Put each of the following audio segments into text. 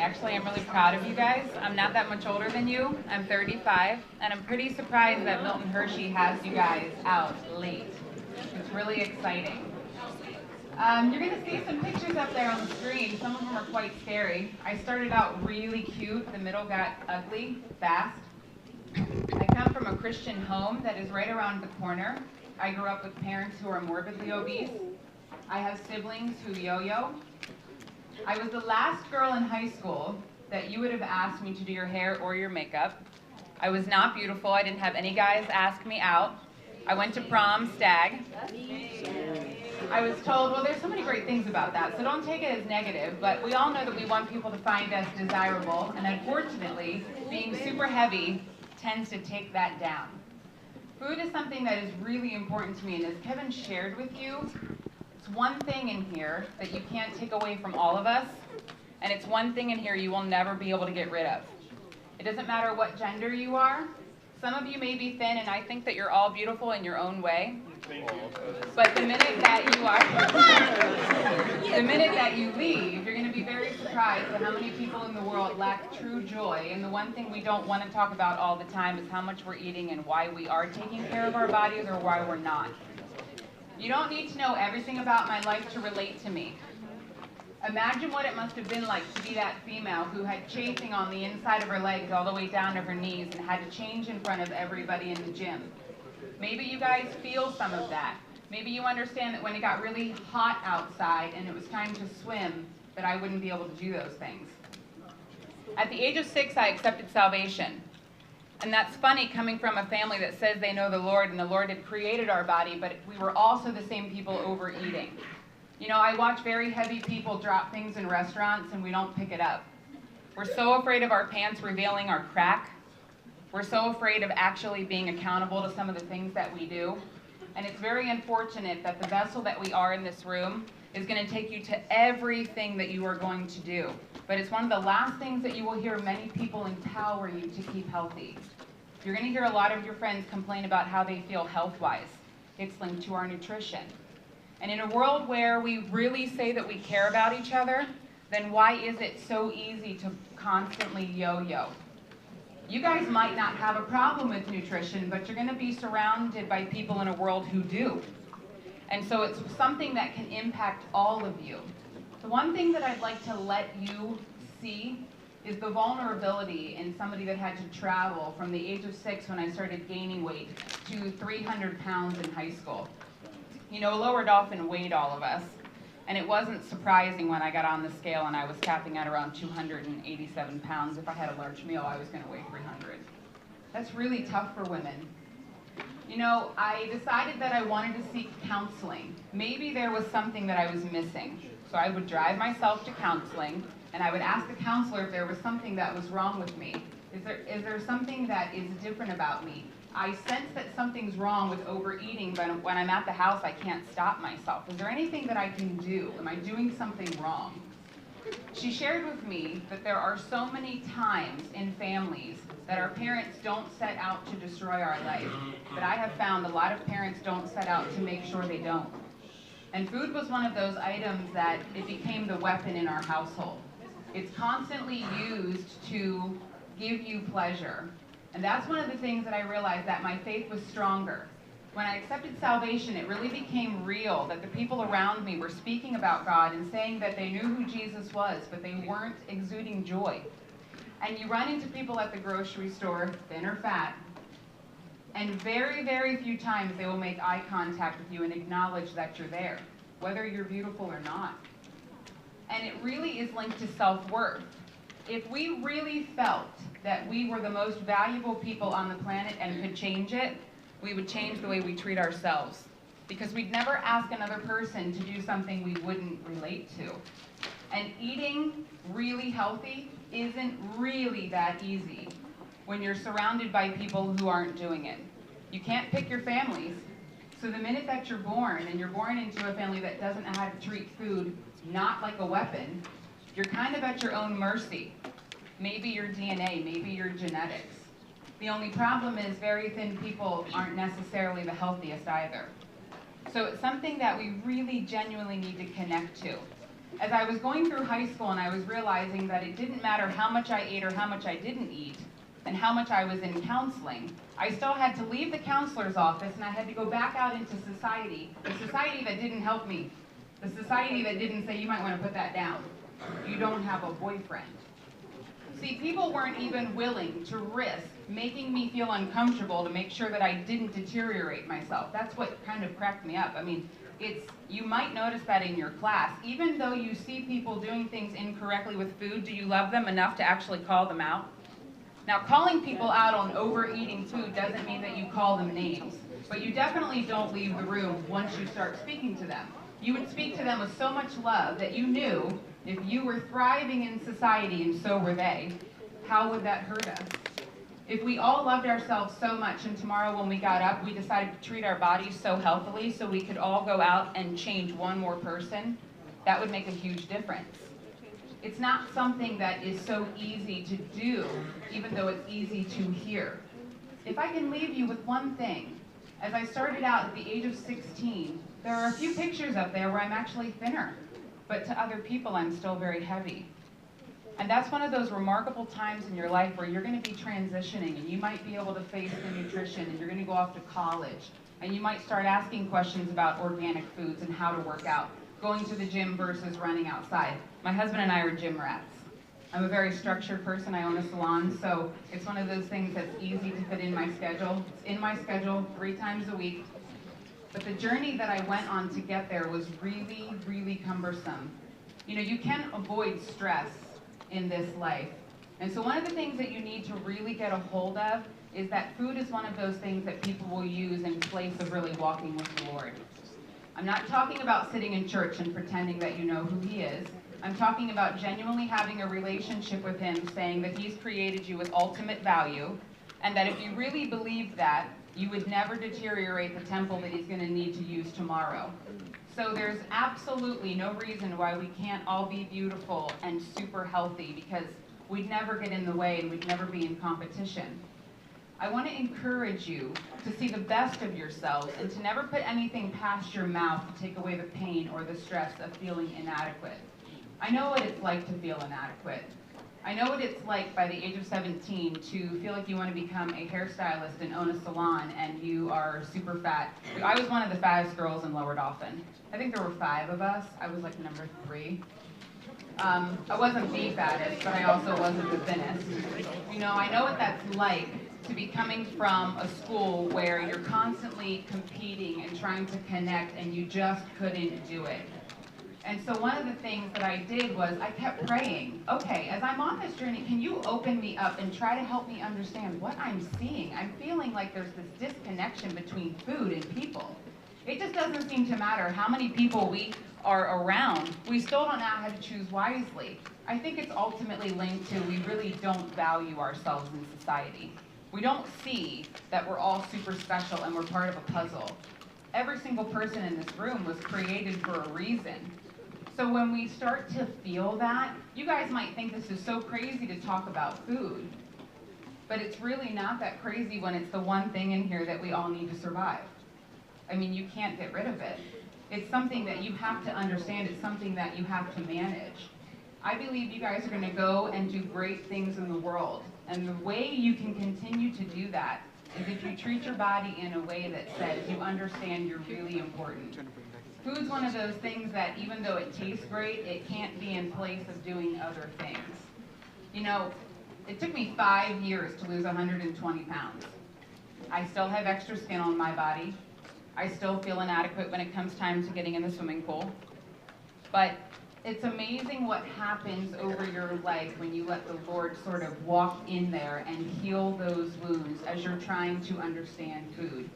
Actually, I'm really proud of you guys. I'm not that much older than you. I'm 35, and I'm pretty surprised that Milton Hershey has you guys out late. It's really exciting. You're going to see some pictures up there on the screen. Some of them are quite scary. I started out really cute. The middle got ugly fast. I come from a Christian home that is right around the corner. I grew up with parents who are morbidly obese. I have siblings who yo-yo. I was the last girl in high school that you would have asked me to do your hair or your makeup. I was not beautiful. I didn't have any guys ask me out. I went to prom stag. I was told, well, there's so many great things about that, so don't take it as negative, but we all know that we want people to find us desirable, and unfortunately, being super heavy tends to take that down. Food is something that is really important to me, and as Kevin shared with you, it's one thing in here that you can't take away from all of us, and it's one thing in here you will never be able to get rid of. It doesn't matter what gender you are. Some of you may be thin, and I think that you're all beautiful in your own way. But the minute that you leave, you're going to be very surprised at how many people in the world lack true joy. And the one thing we don't want to talk about all the time is how much we're eating and why we are taking care of our bodies or why we're not. You don't need to know everything about my life to relate to me. Imagine what it must have been like to be that female who had chafing on the inside of her legs all the way down to her knees and had to change in front of everybody in the gym. Maybe you guys feel some of that. Maybe you understand that when it got really hot outside and it was time to swim, that I wouldn't be able to do those things. At the age of 6, I accepted salvation. And that's funny coming from a family that says they know the Lord and the Lord had created our body, but we were also the same people overeating. You know, I watch very heavy people drop things in restaurants and we don't pick it up. We're so afraid of our pants revealing our crack. We're so afraid of actually being accountable to some of the things that we do. And it's very unfortunate that the vessel that we are in this room is going to take you to everything that you are going to do. But it's one of the last things that you will hear many people empower you to keep healthy. You're going to hear a lot of your friends complain about how they feel health-wise. It's linked to our nutrition. And in a world where we really say that we care about each other, then why is it so easy to constantly yo-yo? You guys might not have a problem with nutrition, but you're going to be surrounded by people in a world who do. And so it's something that can impact all of you. The one thing that I'd like to let you see is the vulnerability in somebody that had to travel from the age of 6 when I started gaining weight to 300 pounds in high school. You know, lowered often weighed all of us, and it wasn't surprising when I got on the scale and I was capping at around 287 pounds. If I had a large meal, I was going to weigh 300. That's really tough for women. You know, I decided that I wanted to seek counseling. Maybe there was something that I was missing. So I would drive myself to counseling, and I would ask the counselor if there was something that was wrong with me. Is there something that is different about me? I sense that something's wrong with overeating, but when I'm at the house, I can't stop myself. Is there anything that I can do? Am I doing something wrong? She shared with me that there are so many times in families that our parents don't set out to destroy our life, but I have found a lot of parents don't set out to make sure they don't. And food was one of those items that it became the weapon in our household. It's constantly used to give you pleasure. And that's one of the things that I realized, that my faith was stronger. When I accepted salvation, it really became real, that the people around me were speaking about God and saying that they knew who Jesus was, but they weren't exuding joy. And you run into people at the grocery store, thin or fat, and very, very few times they will make eye contact with you and acknowledge that you're there, whether you're beautiful or not. And it really is linked to self-worth. If we really felt that we were the most valuable people on the planet and could change it, we would change the way we treat ourselves. Because we'd never ask another person to do something we wouldn't relate to. And eating really healthy isn't really that easy when you're surrounded by people who aren't doing it. You can't pick your families. So the minute that you're born, and you're born into a family that doesn't know how to treat food not like a weapon, you're kind of at your own mercy. Maybe your DNA, maybe your genetics. The only problem is very thin people aren't necessarily the healthiest either. So it's something that we really genuinely need to connect to. As I was going through high school and I was realizing that it didn't matter how much I ate or how much I didn't eat, and how much I was in counseling, I still had to leave the counselor's office and I had to go back out into society, the society that didn't help me, the society that didn't say, you might want to put that down. You don't have a boyfriend. See, people weren't even willing to risk making me feel uncomfortable to make sure that I didn't deteriorate myself. That's what kind of cracked me up. I mean, you might notice that in your class. Even though you see people doing things incorrectly with food, do you love them enough to actually call them out? Now, calling people out on overeating food doesn't mean that you call them names, but you definitely don't leave the room once you start speaking to them. You would speak to them with so much love that you knew if you were thriving in society and so were they, how would that hurt us? If we all loved ourselves so much and tomorrow when we got up we decided to treat our bodies so healthily so we could all go out and change one more person, that would make a huge difference. It's not something that is so easy to do, even though it's easy to hear. If I can leave you with one thing, as I started out at the age of 16, there are a few pictures up there where I'm actually thinner, but to other people I'm still very heavy. And that's one of those remarkable times in your life where you're going to be transitioning and you might be able to face the nutrition and you're going to go off to college and you might start asking questions about organic foods and how to work out, going to the gym versus running outside. My husband and I are gym rats. I'm a very structured person. I own a salon, so it's one of those things that's easy to fit in my schedule. It's in my schedule 3 times a week. But the journey that I went on to get there was really, really cumbersome. You know, you can't avoid stress in this life. And so one of the things that you need to really get a hold of is that food is one of those things that people will use in place of really walking with the Lord. I'm not talking about sitting in church and pretending that you know who He is. I'm talking about genuinely having a relationship with Him, saying that He's created you with ultimate value, and that if you really believed that, you would never deteriorate the temple that He's going to need to use tomorrow. So there's absolutely no reason why we can't all be beautiful and super healthy, because we'd never get in the way and we'd never be in competition. I want to encourage you to see the best of yourselves and to never put anything past your mouth to take away the pain or the stress of feeling inadequate. I know what it's like to feel inadequate. I know what it's like by the age of 17 to feel like you want to become a hairstylist and own a salon and you are super fat. I was one of the fattest girls in Lower Dauphin. I think there were 5 of us. I was like number 3. I wasn't the fattest, but I also wasn't the thinnest. You know, I know what that's like to be coming from a school where you're constantly competing and trying to connect and you just couldn't do it. And so one of the things that I did was I kept praying, okay, as I'm on this journey, can you open me up and try to help me understand what I'm seeing? I'm feeling like there's this disconnection between food and people. It just doesn't seem to matter how many people we are around, we still don't know how to choose wisely. I think it's ultimately linked to we really don't value ourselves in society. We don't see that we're all super special and we're part of a puzzle. Every single person in this room was created for a reason. So when we start to feel that, you guys might think this is so crazy to talk about food, but it's really not that crazy when it's the one thing in here that we all need to survive. I mean, you can't get rid of it. It's something that you have to understand. It's something that you have to manage. I believe you guys are going to go and do great things in the world. And the way you can continue to do that is if you treat your body in a way that says you understand you're really important. Food's one of those things that even though it tastes great, it can't be in place of doing other things. You know, it took me 5 years to lose 120 pounds. I still have extra skin on my body. I still feel inadequate when it comes time to getting in the swimming pool. But it's amazing what happens over your life when you let the Lord sort of walk in there and heal those wounds as you're trying to understand food.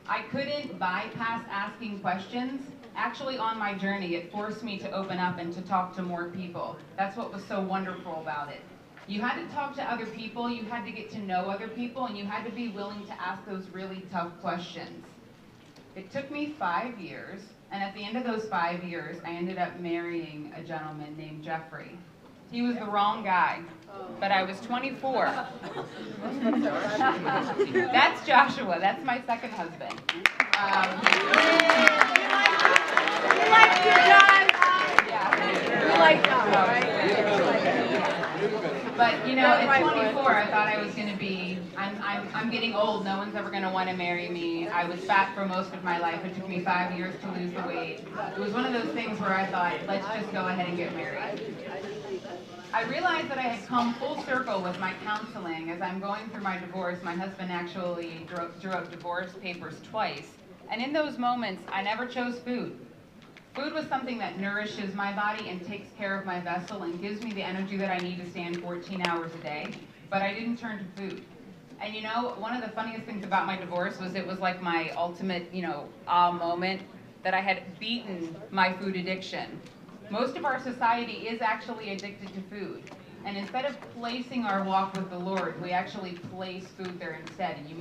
I couldn't bypass asking questions. Actually, on my journey, it forced me to open up and to talk to more people. That's what was so wonderful about it. You had to talk to other people, you had to get to know other people, and you had to be willing to ask those really tough questions. It took me 5 years, and at the end of those 5 years, I ended up marrying a gentleman named Jeffrey. He was the wrong guy, but I was 24. That's Joshua, that's my second husband. Yeah. like that, right? But you know, at 24, I thought I was going to be. I'm getting old. No one's ever going to want to marry me. I was fat for most of my life. It took me 5 years to lose the weight. It was one of those things where I thought, let's just go ahead and get married. I realized that I had come full circle with my counseling. As I'm going through my divorce, my husband actually drew up divorce papers twice. And in those moments, I never chose food. Food was something that nourishes my body and takes care of my vessel and gives me the energy that I need to stand 14 hours a day, but I didn't turn to food. And you know, one of the funniest things about my divorce was it was like my ultimate, moment that I had beaten my food addiction. Most of our society is actually addicted to food. And instead of placing our walk with the Lord, we actually place food there instead. And you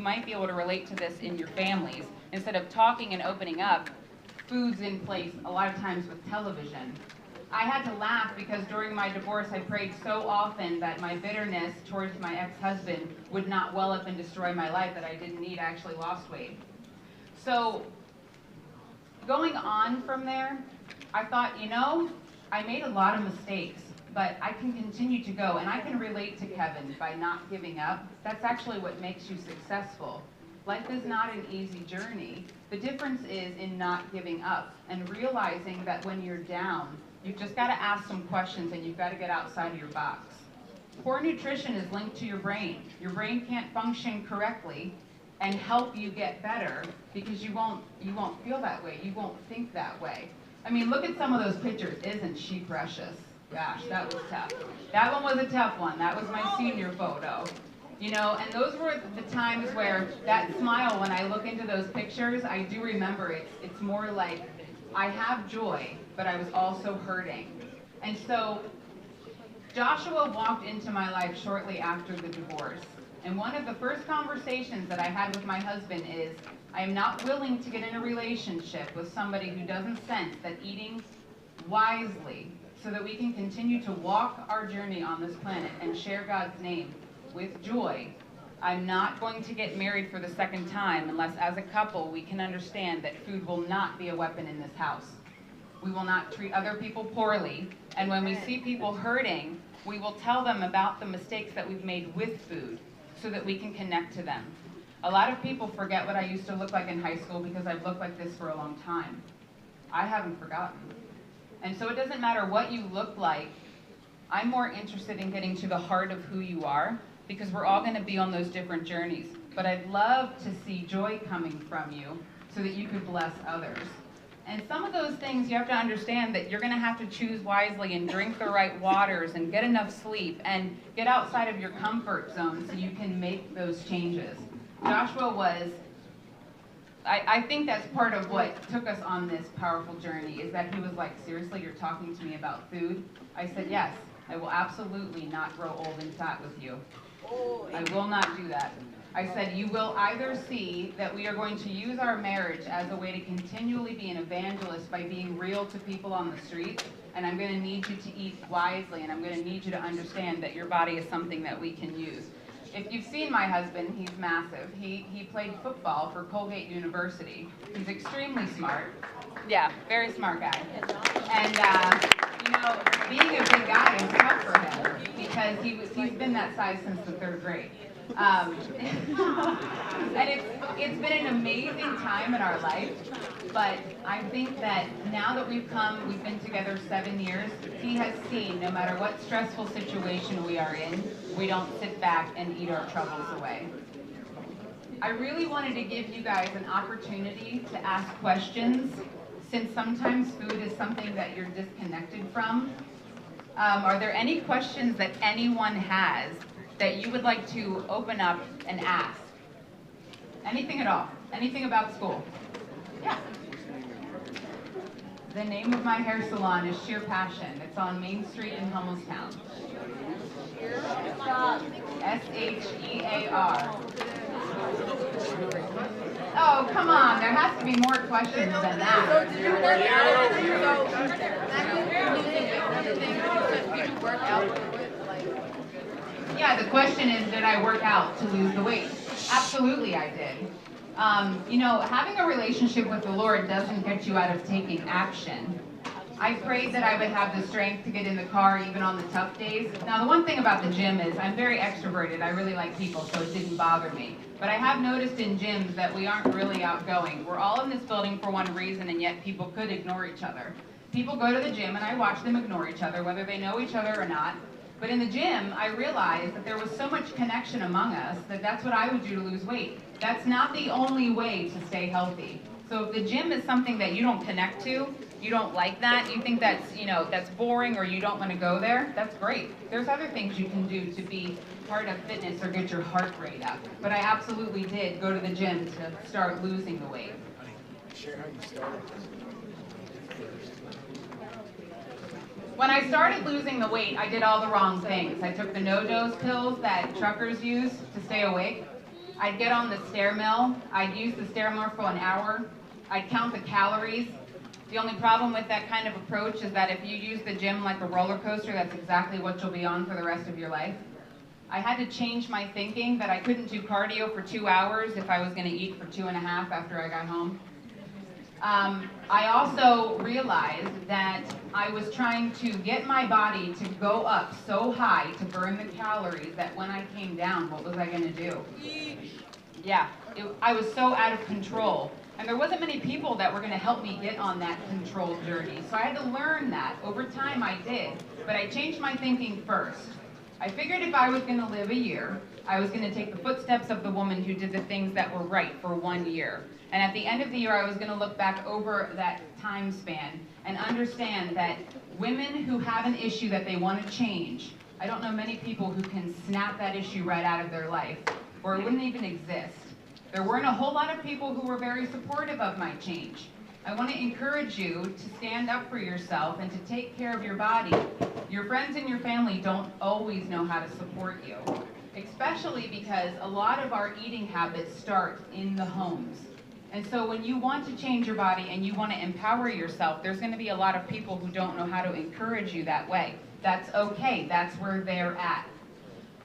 might be able to relate to this in your families. Instead of talking and opening up, food's in place a lot of times with television. I had to laugh because during my divorce I prayed so often that my bitterness towards my ex-husband would not well up and destroy my life that I didn't need. I actually lost weight. So going on from there, I thought, I made a lot of mistakes, but I can continue to go, and I can relate to Kevin by not giving up. That's actually what makes you successful. Life is not an easy journey. The difference is in not giving up and realizing that when you're down, you've just got to ask some questions and you've got to get outside of your box. Poor nutrition is linked to your brain. Your brain can't function correctly and help you get better because you won't feel that way. You won't think that way. I mean, look at some of those pictures. Isn't she precious? Gosh, that was tough. That one was a tough one. That was my senior photo. And those were the times where that smile, when I look into those pictures, I do remember it's more like I have joy, but I was also hurting. And so Joshua walked into my life shortly after the divorce. And one of the first conversations that I had with my husband is, I am not willing to get in a relationship with somebody who doesn't sense that eating wisely so that we can continue to walk our journey on this planet and share God's name with joy. I'm not going to get married for the second time unless as a couple we can understand that food will not be a weapon in this house. We will not treat other people poorly, and when we see people hurting, we will tell them about the mistakes that we've made with food so that we can connect to them. A lot of people forget what I used to look like in high school because I've looked like this for a long time. I haven't forgotten. And so it doesn't matter what you look like. I'm more interested in getting to the heart of who you are, because we're all going to be on those different journeys. But I'd love to see joy coming from you so that you could bless others. And some of those things you have to understand that you're going to have to choose wisely and drink the right waters and get enough sleep and get outside of your comfort zone so you can make those changes. Joshua was, I think that's part of what took us on this powerful journey, is that he was like, seriously, you're talking to me about food? I said, yes, I will absolutely not grow old and fat with you. I will not do that. I said, you will either see that we are going to use our marriage as a way to continually be an evangelist by being real to people on the street, and I'm going to need you to eat wisely, and I'm going to need you to understand that your body is something that we can use. If you've seen my husband, he's massive. He played football for Colgate University. He's extremely smart. Yeah, very smart guy. And being a big guy is tough for him because he's been that size since the 3rd grade. And it's been an amazing time in our life, but I think that now that we've been together 7 years, he has seen no matter what stressful situation we are in, we don't sit back and eat our troubles away. I really wanted to give you guys an opportunity to ask questions, since sometimes food is something that you're disconnected from. Are there any questions that anyone has that you would like to open up and ask? Anything at all? Anything about school? Yeah. The name of my hair salon is Sheer Passion. It's on Main Street in Hummelstown. S-H-E-A-R. Oh, come on. There has to be more questions than that. So did you work out? Yeah, the question is, did I work out to lose the weight? Absolutely I did. Having a relationship with the Lord doesn't get you out of taking action. I prayed that I would have the strength to get in the car even on the tough days. Now, the one thing about the gym is I'm very extroverted. I really like people, so it didn't bother me. But I have noticed in gyms that we aren't really outgoing. We're all in this building for one reason, and yet people could ignore each other. People go to the gym, and I watch them ignore each other, whether they know each other or not. But in the gym, I realized that there was so much connection among us that that's what I would do to lose weight. That's not the only way to stay healthy. So if the gym is something that you don't connect to, you don't like that, you think that's, that's boring or you don't want to go there, that's great. There's other things you can do to be part of fitness or get your heart rate up. But I absolutely did go to the gym to start losing the weight. Share how you started. When I started losing the weight, I did all the wrong things. I took the no-dose pills that truckers use to stay awake. I'd get on the stair mill. I'd use the stair mill for an hour. I'd count the calories. The only problem with that kind of approach is that if you use the gym like a roller coaster, that's exactly what you'll be on for the rest of your life. I had to change my thinking that I couldn't do cardio for 2 hours if I was going to eat for 2.5 after I got home. I also realized that I was trying to get my body to go up so high to burn the calories that when I came down, what was I going to do? Yeah, I was so out of control. And there wasn't many people that were going to help me get on that control journey. So I had to learn that. Over time I did. But I changed my thinking first. I figured if I was going to live a year, I was going to take the footsteps of the woman who did the things that were right for 1 year. And at the end of the year, I was going to look back over that time span and understand that women who have an issue that they want to change, I don't know many people who can snap that issue right out of their life, or it wouldn't even exist. There weren't a whole lot of people who were very supportive of my change. I want to encourage you to stand up for yourself and to take care of your body. Your friends and your family don't always know how to support you, especially because a lot of our eating habits start in the homes. And so when you want to change your body and you want to empower yourself, there's going to be a lot of people who don't know how to encourage you that way. That's okay. That's where they're at.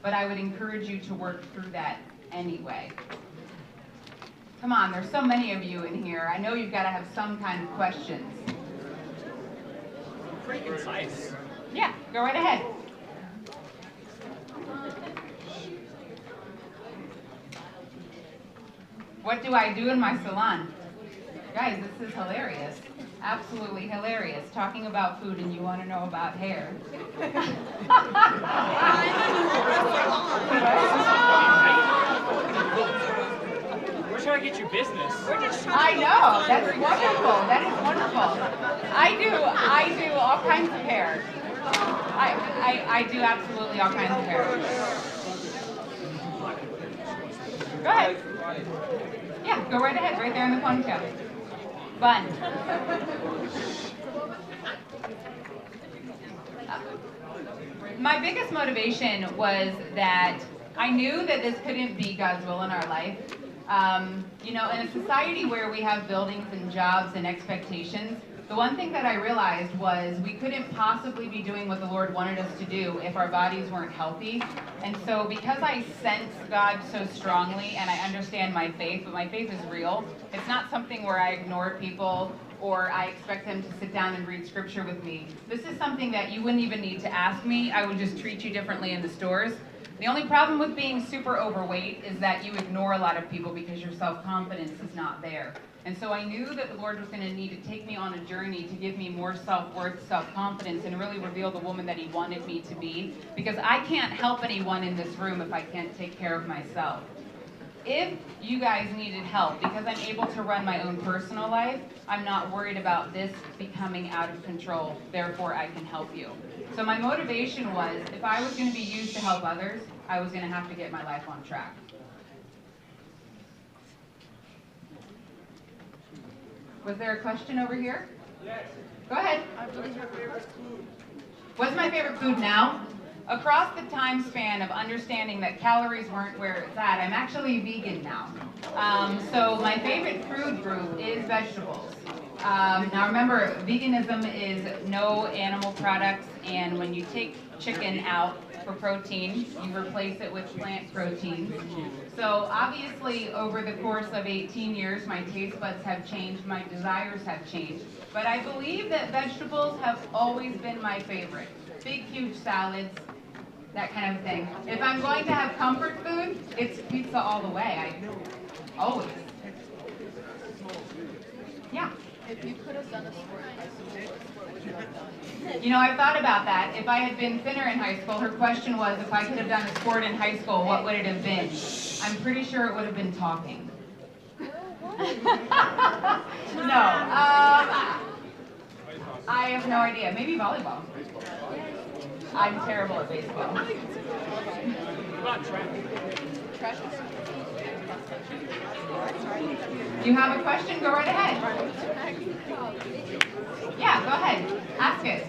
But I would encourage you to work through that anyway. Come on, there's so many of you in here. I know you've got to have some kind of questions. Pretty concise. Yeah, go right ahead. What do I do in my salon? Guys, this is hilarious. Absolutely hilarious. Talking about food and you want to know about hair. We're trying to get you business. I know. That's wonderful. That is wonderful. I do all kinds of hair. I do absolutely all kinds of hair. Go ahead. Yeah, go right ahead, right there in the ponytail. Bun. My biggest motivation was that I knew that this couldn't be God's will in our life. In a society where we have buildings and jobs and expectations, the one thing that I realized was we couldn't possibly be doing what the Lord wanted us to do if our bodies weren't healthy. And so because I sense God so strongly and I understand my faith, but my faith is real, it's not something where I ignore people or I expect them to sit down and read scripture with me. This is something that you wouldn't even need to ask me. I would just treat you differently in the stores. The only problem with being super overweight is that you ignore a lot of people because your self-confidence is not there. And so I knew that the Lord was going to need to take me on a journey to give me more self-worth, self-confidence, and really reveal the woman that He wanted me to be. Because I can't help anyone in this room if I can't take care of myself. If you guys needed help, because I'm able to run my own personal life, I'm not worried about this becoming out of control. Therefore, I can help you. So my motivation was, if I was going to be used to help others, I was going to have to get my life on track. Was there a question over here? Yes. Go ahead. What is your favorite food? What's my favorite food now? Across the time span of understanding that calories weren't where it's at, I'm actually vegan now. So my favorite food group is vegetables. Now remember, veganism is no animal products, and when you take chicken out for protein, you replace it with plant protein. So obviously, over the course of 18 years, my taste buds have changed, my desires have changed. But I believe that vegetables have always been my favorite. Big, huge salads, that kind of thing. If I'm going to have comfort food, it's pizza all the way. Always. Yeah. If you could have done a sport in high school, what sport would you have done? You know, I've thought about that. If I had been thinner in high school, her question was, if I could have done a sport in high school, what would it have been? I'm pretty sure it would have been talking. No. I have no idea. Maybe volleyball. I'm terrible at baseball. What about track? Track. You have a question? Go right ahead. Yeah, go ahead. Ask it.